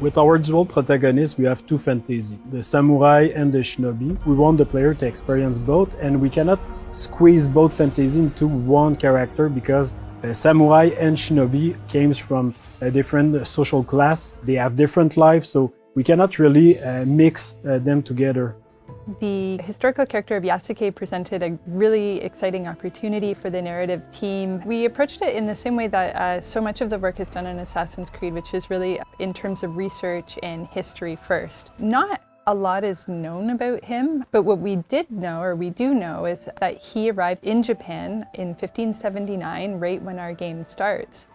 With our dual protagonists, we have two fantasies, the samurai and the shinobi. We want the player to experience both, and we cannot squeeze both fantasies into one character because samurai and shinobi came from a different social class. They have different lives, so we cannot really mix them together. The historical character of Yasuke presented a really exciting opportunity for the narrative team. We approached it in the same way that so much of the work is done in Assassin's Creed, which is really in terms of research and history first. Not a lot is known about him, but what we did know, or we do know, is that he arrived in Japan in 1579, right when our game starts.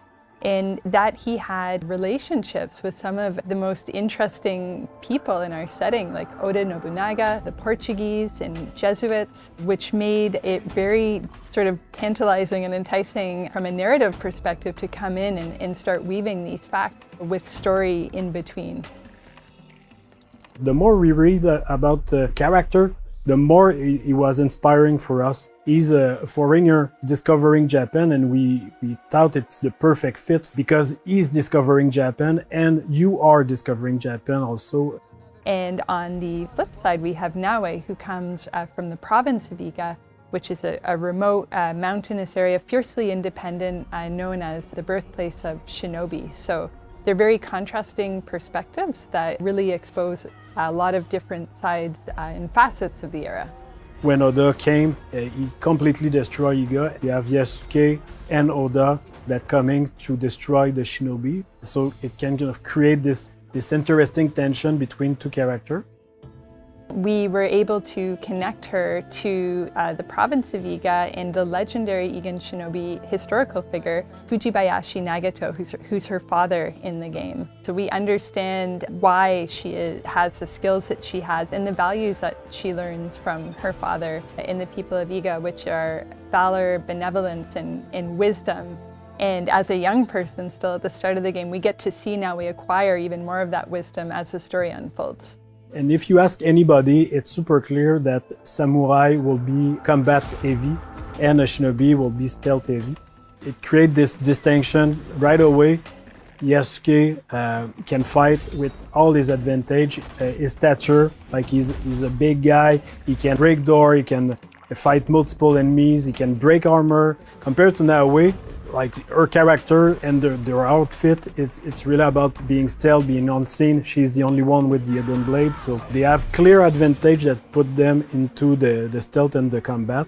And that he had relationships with some of the most interesting people in our setting, like Oda Nobunaga, the Portuguese, and Jesuits, which made it very sort of tantalizing and enticing from a narrative perspective to come in and start weaving these facts with story in between. The more we read about the character, the more he was inspiring for us. He's a foreigner discovering Japan, and we thought it's the perfect fit because he's discovering Japan and you are discovering Japan also. And on the flip side, we have Naue, who comes from the province of Iga, which is a remote mountainous area, fiercely independent, known as the birthplace of shinobi. So they're very contrasting perspectives that really expose a lot of different sides and facets of the era. When Oda came, he completely destroyed Iga. You have Yasuke and Oda that coming to destroy the shinobi. So it can kind of create this interesting tension between two characters. We were able to connect her to the province of Iga and the legendary Igan shinobi historical figure, Fujibayashi Nagato, who's her father in the game. So we understand why she has the skills that she has and the values that she learns from her father in the people of Iga, which are valor, benevolence, and wisdom. And as a young person still at the start of the game, we get to see now we acquire even more of that wisdom as the story unfolds. And if you ask anybody, it's super clear that samurai will be combat heavy and a shinobi will be stealth heavy. It creates this distinction right away. Yasuke can fight with all his advantage, his stature, like he's a big guy, he can break door, he can fight multiple enemies, he can break armor. Compared to Naue, like her character and their outfit, it's really about being stealth, being unseen. She's the only one with the hidden blade, so they have clear advantage that put them into the stealth and the combat,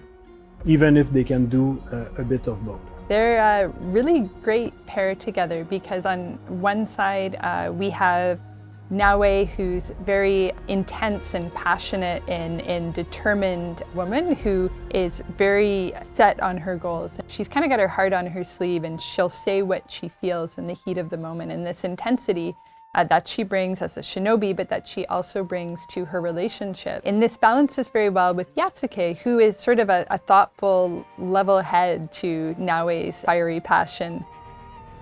even if they can do a bit of both. They're a really great pair together because on one side we have Naue, who's very intense and passionate and determined woman who is very set on her goals. She's kind of got her heart on her sleeve and she'll say what she feels in the heat of the moment. And this intensity that she brings as a shinobi, but that she also brings to her relationship. And this balances very well with Yasuke, who is sort of a thoughtful, level head to Naue's fiery passion.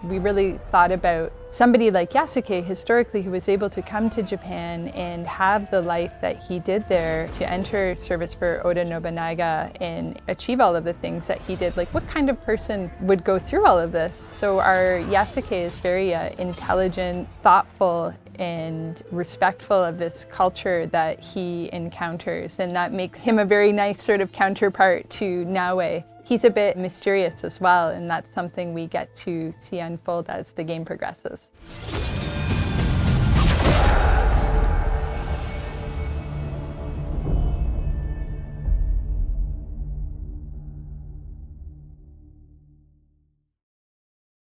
We really thought about somebody like Yasuke historically who was able to come to Japan and have the life that he did there, to enter service for Oda Nobunaga and achieve all of the things that he did. Like, what kind of person would go through all of this? So our Yasuke is very intelligent, thoughtful, and respectful of this culture that he encounters, and that makes him a very nice sort of counterpart to Naue. He's a bit mysterious as well, and that's something we get to see unfold as the game progresses.